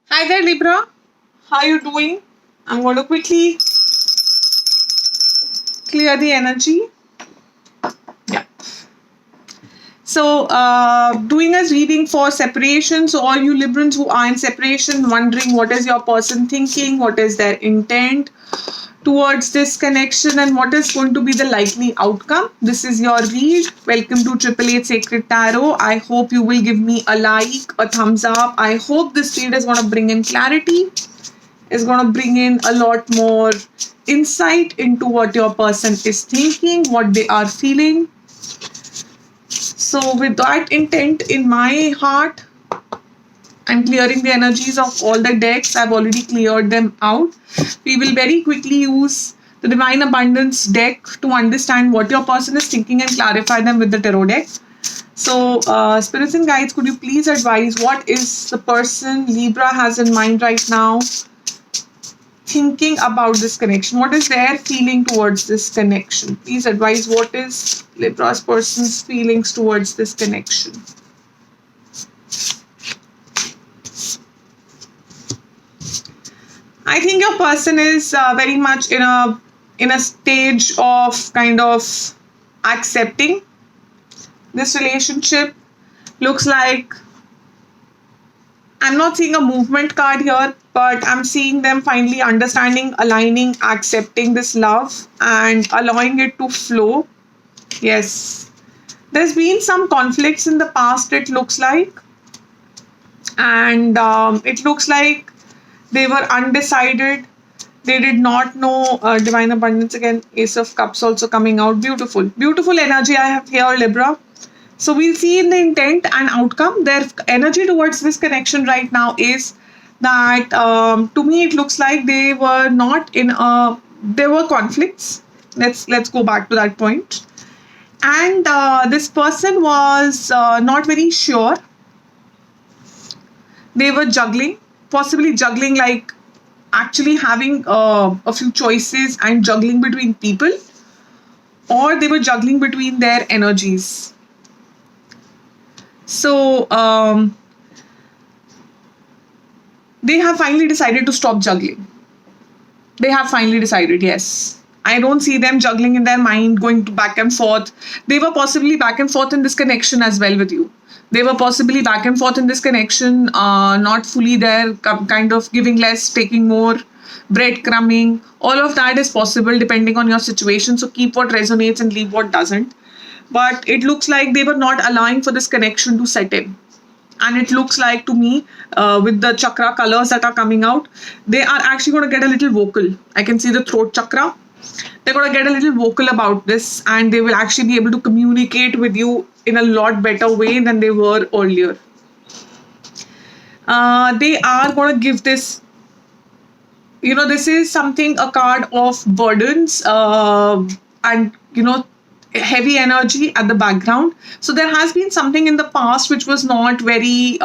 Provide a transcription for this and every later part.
Hi there, Libra. How are you doing? I'm going to quickly clear the energy. Yeah. So, doing a reading for separation. So, all you Librans who are in separation, wondering what is your person thinking, what is their intent towards this connection, and what is going to be the likely outcome. This is your read. Welcome to Triple Eight Sacred Tarot. I hope you will give me a like, a thumbs up. I hope this read is going to bring in clarity, is going to bring in a lot more insight into what your person is thinking, what they are feeling. So, with that intent in my heart, I'm clearing the energies of all the decks. I've already cleared them out. We will very quickly use the Divine Abundance deck to understand what your person is thinking and clarify them with the tarot deck. So, spirits and guides, could you please advise what is the person Libra has in mind right now, thinking about this connection? What is their feeling towards this connection? Please advise what is Libra's person's feelings towards this connection. I think your person is very much in a stage of kind of accepting this relationship. Looks like I'm not seeing a movement card here, but I'm seeing them finally understanding, aligning, accepting this love and allowing it to flow. Yes. There's been some conflicts in the past, it looks like. And it looks like they were undecided. They did not know Divine Abundance again. Ace of Cups also coming out. Beautiful. Beautiful energy I have here, Libra. So we'll see in the intent and outcome. Their energy towards this connection right now is that to me it looks like they were not in a. There were conflicts. Let's go back to that point. And this person was not very sure. They were juggling, possibly juggling like actually having a few choices and juggling between people, or they were juggling between their energies. So, they have finally decided to stop juggling. They have finally decided, yes. I don't see them juggling in their mind, going to back and forth. They were possibly back and forth in this connection as well with you. They were possibly back and forth in this connection, not fully there, kind of giving less, taking more, breadcrumbing. All of that is possible depending on your situation. So keep what resonates and leave what doesn't. But it looks like they were not allowing for this connection to set in. And it looks like to me, with the chakra colors that are coming out, they are actually going to get a little vocal. I can see the throat chakra. They're going to get a little vocal about this, and they will actually be able to communicate with you in a lot better way than they were earlier. They are going to give this, this is something, a card of burdens, and heavy energy at the background. So there has been something in the past which was not very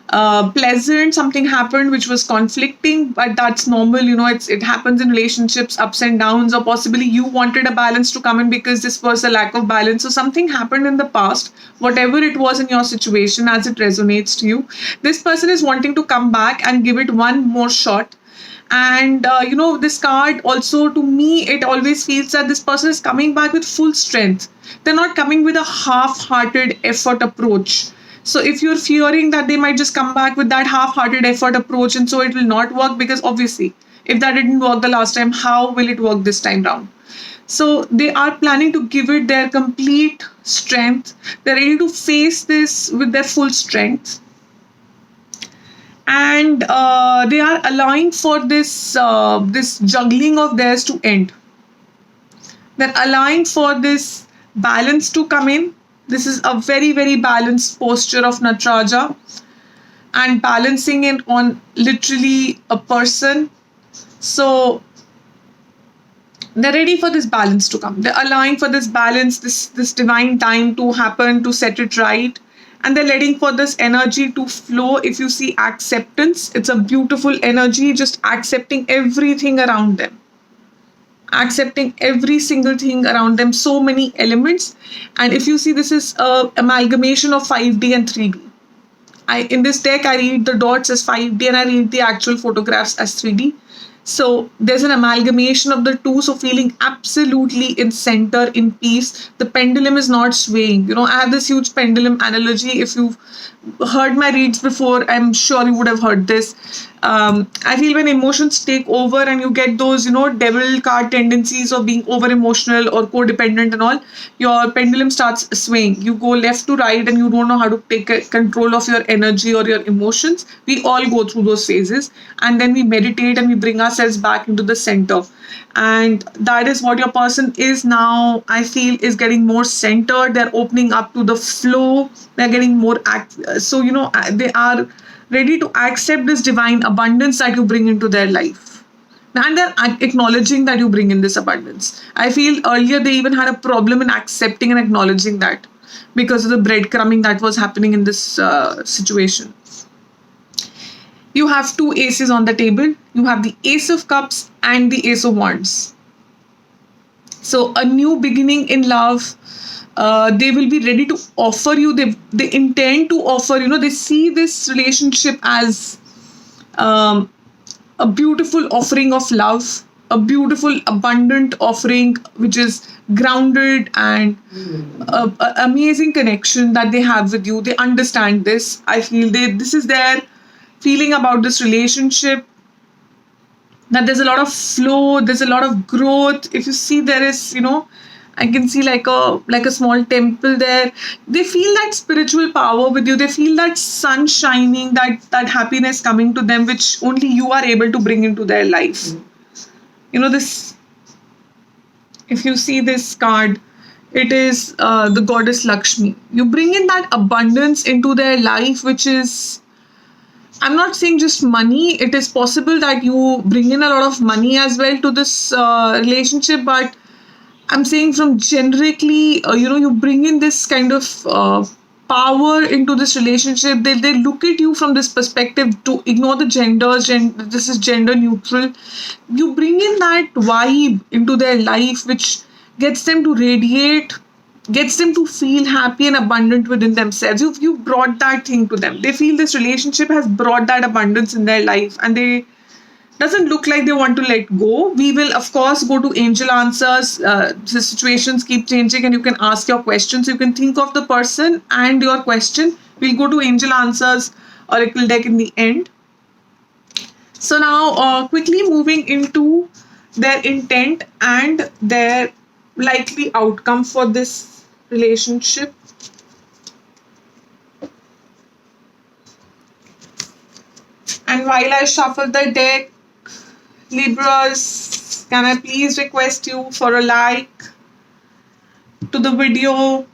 pleasant. Something happened which was conflicting, but that's normal. It happens in relationships, ups and downs, or possibly you wanted a balance to come in because this was a lack of balance. So something happened in the past, whatever it was in your situation, as it resonates to you. This person is wanting to come back and give it one more shot. And this card also, to me, it always feels that this person is coming back with full strength. They're not coming with a half-hearted effort approach. So if you're fearing that they might just come back with that half-hearted effort approach and so it will not work, because obviously if that didn't work the last time, how will it work this time round? So they are planning to give it their complete strength. They're ready to face this with their full strength. And they are allowing for this juggling of theirs to end. They're allowing for this balance to come in. This is a very, very balanced posture of Nataraja, and balancing it on literally a person. So they're ready for this balance to come. They're allowing for this balance, this divine time to happen, to set it right. And they're letting for this energy to flow. If you see acceptance, it's a beautiful energy, just accepting everything around them. Accepting every single thing around them, so many elements. And if you see, this is a amalgamation of 5D and 3D. in this deck I read the dots as 5D and I read the actual photographs as 3D. So there's an amalgamation of the two. So feeling absolutely in center, in peace. The pendulum is not swaying. I have this huge pendulum analogy. If you've heard my reads before, I'm sure you would have heard this. I feel when emotions take over and you get those, devil card tendencies of being over emotional or codependent and all, your pendulum starts swaying. You go left to right and you don't know how to take control of your energy or your emotions. We all go through those phases, and then we meditate and we bring ourselves back into the center. And that is what your person is now. I feel is getting more centered. They're opening up to the flow. They're getting more so they are ready to accept this divine abundance that you bring into their life, and they're acknowledging that you bring in this abundance. I feel earlier they even had a problem in accepting and acknowledging that because of the breadcrumbing that was happening in this situation. You have two aces on the table. You have the Ace of Cups and the Ace of Wands. So a new beginning in love. They will be ready to offer you. They intend to offer. They see this relationship as um, a beautiful offering of love, a beautiful abundant offering which is grounded and amazing connection that they have with you. They understand this. I feel this is their feeling about this relationship, that there's a lot of flow, there's a lot of growth. If you see, there is, I can see like a small temple there. They feel that spiritual power with you. They feel that sun shining, that happiness coming to them, which only you are able to bring into their life. This, if you see this card, it is the goddess Lakshmi. You bring in that abundance into their life, which is, I'm not saying just money. It is possible that you bring in a lot of money as well to this relationship, but I'm saying from generically, you bring in this kind of power into this relationship. They look at you from this perspective, to ignore the genders. This is gender neutral. You bring in that vibe into their life, which gets them to radiate, gets them to feel happy and abundant within themselves. You've brought that thing to them. They feel this relationship has brought that abundance in their life, and they doesn't look like they want to let go. We will, of course, go to angel answers. The situations keep changing, and you can ask your questions. You can think of the person and your question. We'll go to angel answers oracle deck in the end. So now, quickly moving into their intent and their likely outcome for this relationship. And while I shuffle the deck, Libras, can I please request you for a like to the video?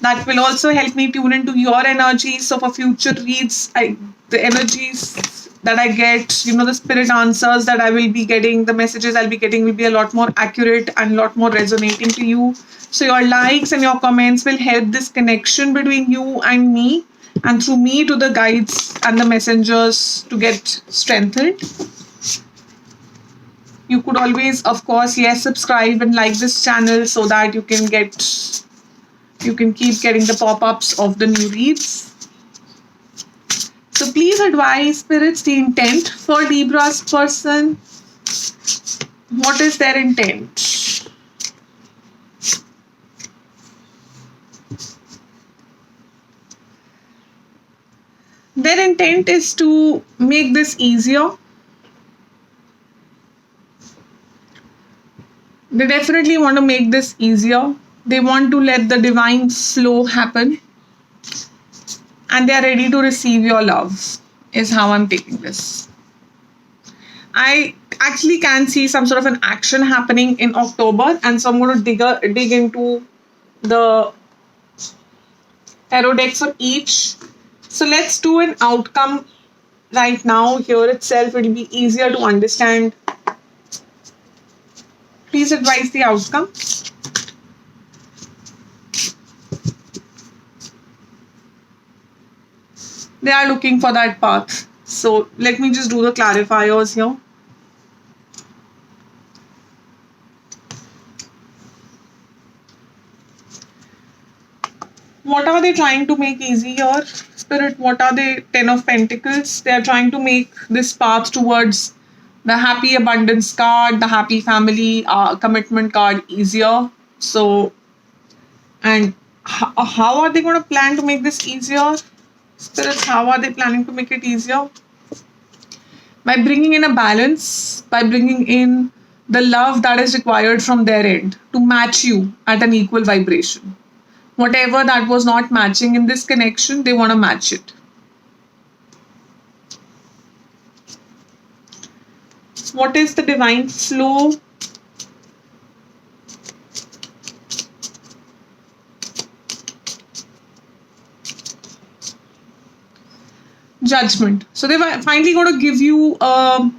That will also help me tune into your energies. So for future reads, the energies that I get, the spirit answers that I will be getting, the messages I'll be getting will be a lot more accurate and a lot more resonating to you. So your likes and your comments will help this connection between you and me, and through me to the guides and the messengers to get strengthened. You could always, of course, subscribe and like this channel so that you can keep getting the pop-ups of the new reads. So please advise spirits the intent for Libra's person. What is their intent? Their intent is to make this easier. They definitely want to make this easier. They want to let the divine flow happen. And they are ready to receive your love, is how I'm taking this. I actually can see some sort of an action happening in October. And so I'm going to dig into the tarot deck for each. So let's do an outcome right now. Here itself, it will be easier to understand. Please advise the outcome. They are looking for that path. So let me just do the clarifiers here. What are they trying to make easy here? Spirit, what are they? Ten of Pentacles. They are trying to make this path towards the happy abundance card, the happy family commitment card easier. So, and how are they going to plan to make this easier? Spirits, how are they planning to make it easier? By bringing in a balance, by bringing in the love that is required from their end to match you at an equal vibration. Whatever that was not matching in this connection, they want to match it. What is the divine flow? Judgment. So they were finally going to give you, I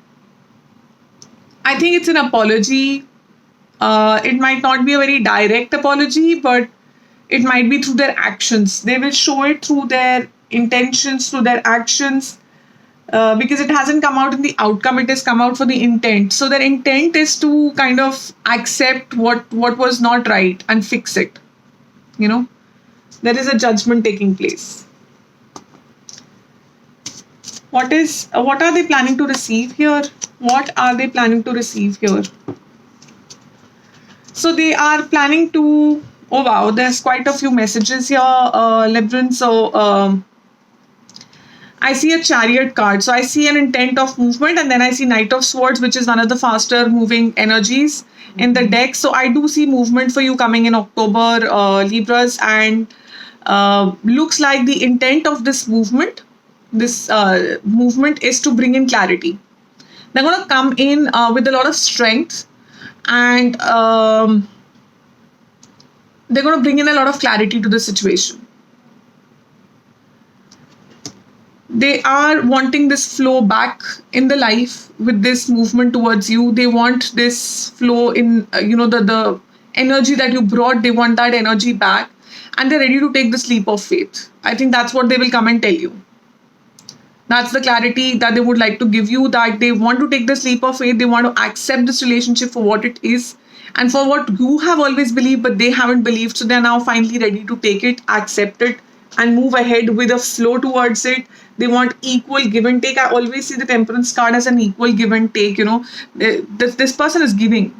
think it's an apology. It might not be a very direct apology, but it might be through their actions. They will show it through their intentions, through their actions, because it hasn't come out in the outcome, it has come out for the intent. So their intent is to kind of accept what was not right and fix it. You know, there is a judgment taking place. What are they planning to receive here? What are they planning to receive here? So they are planning to, oh wow, there's quite a few messages here, Libran. So I see a Chariot card. So I see an intent of movement, and then I see Knight of Swords, which is one of the faster moving energies in the deck. So I do see movement for you coming in October, Libras, and looks like the intent of this movement is to bring in clarity. They're going to come in with a lot of strength, and they're going to bring in a lot of clarity to the situation. They are wanting this flow back in the life with this movement towards you. They want this flow in, the energy that you brought. They want that energy back, and they're ready to take this leap of faith. I think that's what they will come and tell you. That's the clarity that they would like to give you, that they want to take this leap of faith. They want to accept this relationship for what it is and for what you have always believed, but they haven't believed. So they're now finally ready to take it, accept it, and move ahead with a flow towards it. They want equal give and take. I always see the Temperance card as an equal give and take. This person is giving.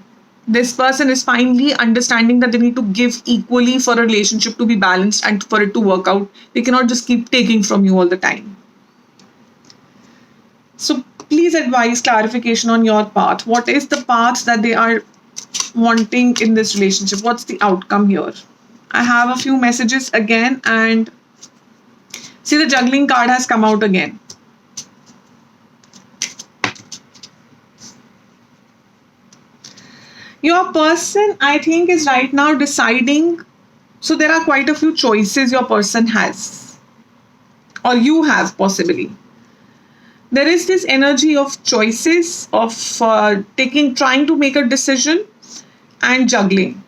This person is finally understanding that they need to give equally for a relationship to be balanced and for it to work out. They cannot just keep taking from you all the time. So please advise clarification on your path. What is the path that they are wanting in this relationship? What's the outcome here? I have a few messages again, and see, the juggling card has come out again. Your person, I think, is right now deciding. So there are quite a few choices your person has, or you have possibly. There is this energy of choices, of trying to make a decision and juggling.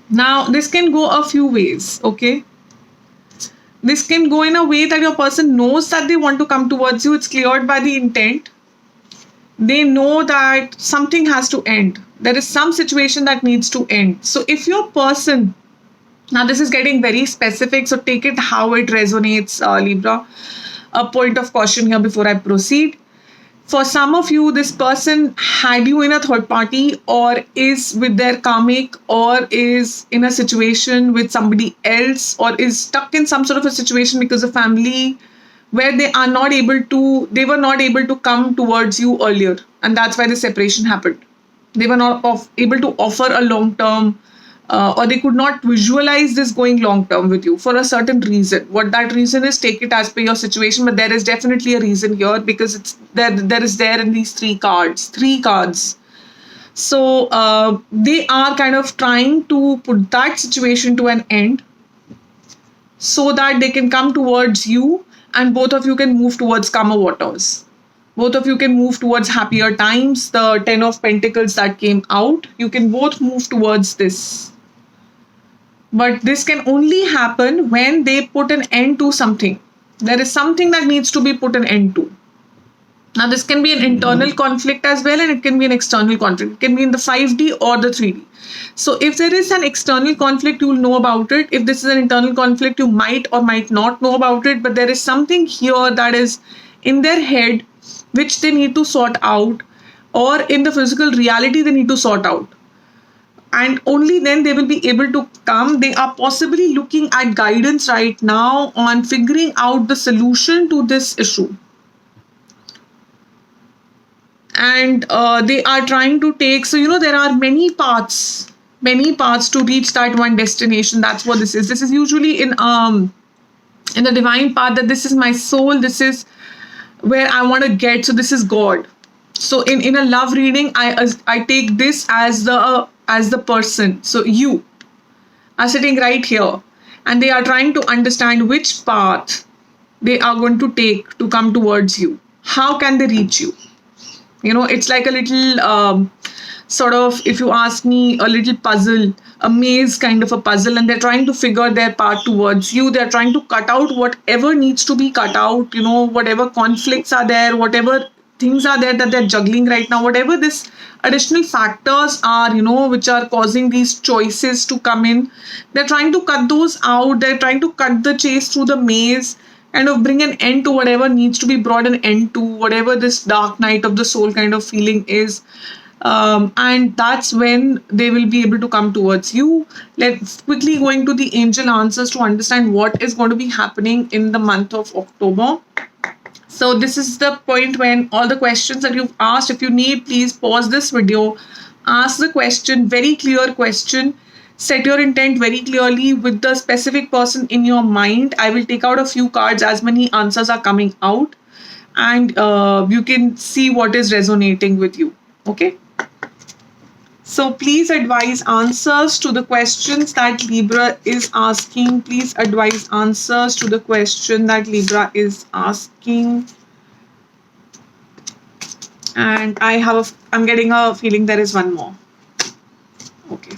Now, this can go a few ways, okay? This can go in a way that your person knows that they want to come towards you. It's cleared by the intent. They know that something has to end. There is some situation that needs to end. So if your person, now this is getting very specific, so take it how it resonates, Libra. A point of caution here before I proceed. For some of you, this person had you in a third party, or is with their karmic, or is in a situation with somebody else, or is stuck in some sort of a situation because of family where they were not able to come towards you earlier. And that's why the separation happened. They were not able to offer a long-term, or they could not visualize this going long term with you for a certain reason. What that reason is, take it as per your situation, but there is definitely a reason here, because it's there in these three cards. So they are kind of trying to put that situation to an end so that they can come towards you, and both of you can move towards calmer waters. Both of you can move towards happier times. The 10 of Pentacles that came out, you can both move towards this. But this can only happen when they put an end to something. There is something that needs to be put an end to. Now, this can be an internal conflict as well, and it can be an external conflict. It can be in the 5D or the 3D. So, if there is an external conflict, you will know about it. If this is an internal conflict, you might or might not know about it. But there is something here that is in their head which they need to sort out, or in the physical reality, they need to sort out. And only then they will be able to come. They are possibly looking at guidance right now on figuring out the solution to this issue. And they are trying to take, so there are many paths to reach that one destination. That's what this is usually in the divine path, that this is my soul, this is where I want to get, so this is God. So in a love reading, I take this as the person. So you are sitting right here, and they are trying to understand which path they are going to take to come towards you. How can they reach you? It's like a little sort of, if you ask me, a little puzzle, a maze kind of a puzzle, and they're trying to figure their path towards you. They're trying to cut out whatever needs to be cut out, whatever conflicts are there, whatever things are there that they're juggling right now, whatever this additional factors are, which are causing these choices to come in. They're trying to cut those out. They're trying to cut the chase through the maze, kind of bring an end to whatever needs to be brought an end to, whatever this dark night of the soul kind of feeling is. And that's when they will be able to come towards you. Let's quickly go into the angel answers to understand what is going to be happening in the month of October. So this is the point when all the questions that you've asked, if you need, please pause this video, ask the question, very clear question. Set your intent very clearly with the specific person in your mind. I will take out a few cards as many answers are coming out, and you can see what is resonating with you. Okay. So please advise answers to the questions that Libra is asking. Please advise answers to the question that Libra is asking. And I'm getting a feeling there is one more. Okay.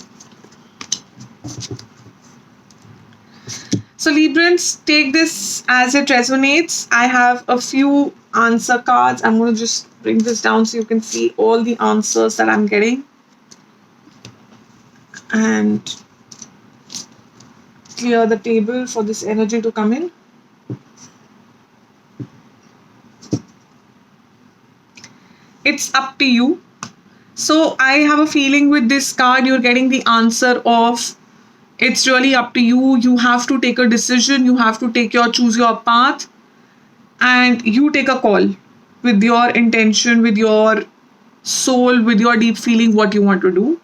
So Librans, take this as it resonates. I have a few answer cards. I'm going to just bring this down so you can see all the answers that I'm getting. And clear the table for this energy to come in. It's up to you. So I have a feeling with this card, you're getting the answer of it's really up to you. You have to take a decision. You have to choose your path, and you take a call with your intention, with your soul, with your deep feeling, what you want to do.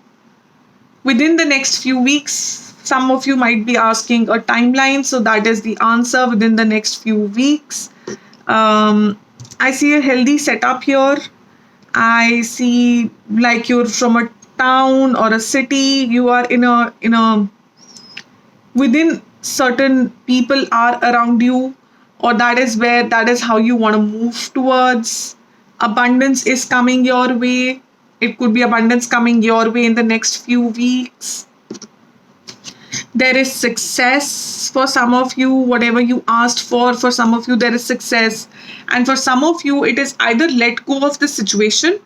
Within the next few weeks, some of you might be asking a timeline. So that is the answer, within the next few weeks. I see a healthy setup here. I see like you're from a town or a city. You are in a within certain people are around you, or that is how you want to move towards. Abundance is coming your way. It could be abundance coming your way in the next few weeks. There is success for some of you, whatever you asked for some of you, there is success. And for some of you, it is either let go of the situation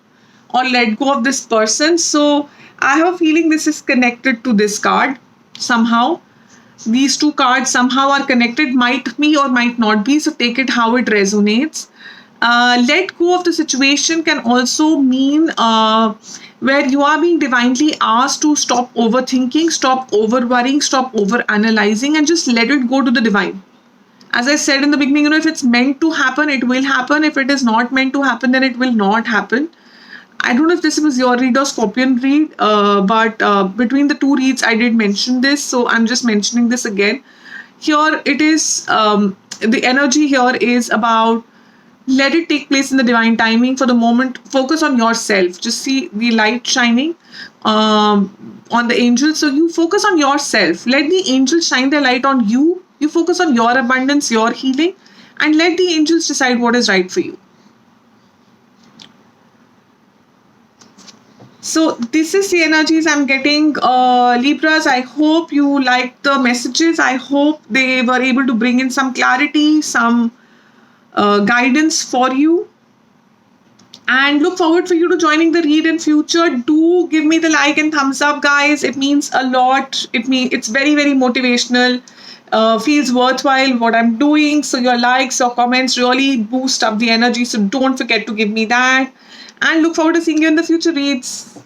or let go of this person. So I have a feeling this is connected to this card somehow. These two cards somehow are connected, might be or might not be. So take it how it resonates. Let go of the situation can also mean where you are being divinely asked to stop overthinking, stop over worrying, stop over analyzing, and just let it go to the divine. As I said in the beginning, if it's meant to happen, it will happen. If it is not meant to happen, then it will not happen. I don't know if this was your read or Scorpion read, but between the two reads, I did mention this. So I'm just mentioning this again. Here it is, the energy here is about let it take place in the divine timing. For the moment, focus on yourself. Just see the light shining on the angels. So you focus on yourself. Let the angels shine their light on you. You focus on your abundance, your healing, and let the angels decide what is right for you. So this is the energies I'm getting. Libras, I hope you liked the messages. I hope they were able to bring in some clarity, some guidance for you. and look forward for you to joining the read in future. Do give me the like and thumbs up, guys. It means a lot. It's very, very motivational. Feels worthwhile what I'm doing. So your likes or comments really boost up the energy. So don't forget to give me that. And look forward to seeing you in the future reads.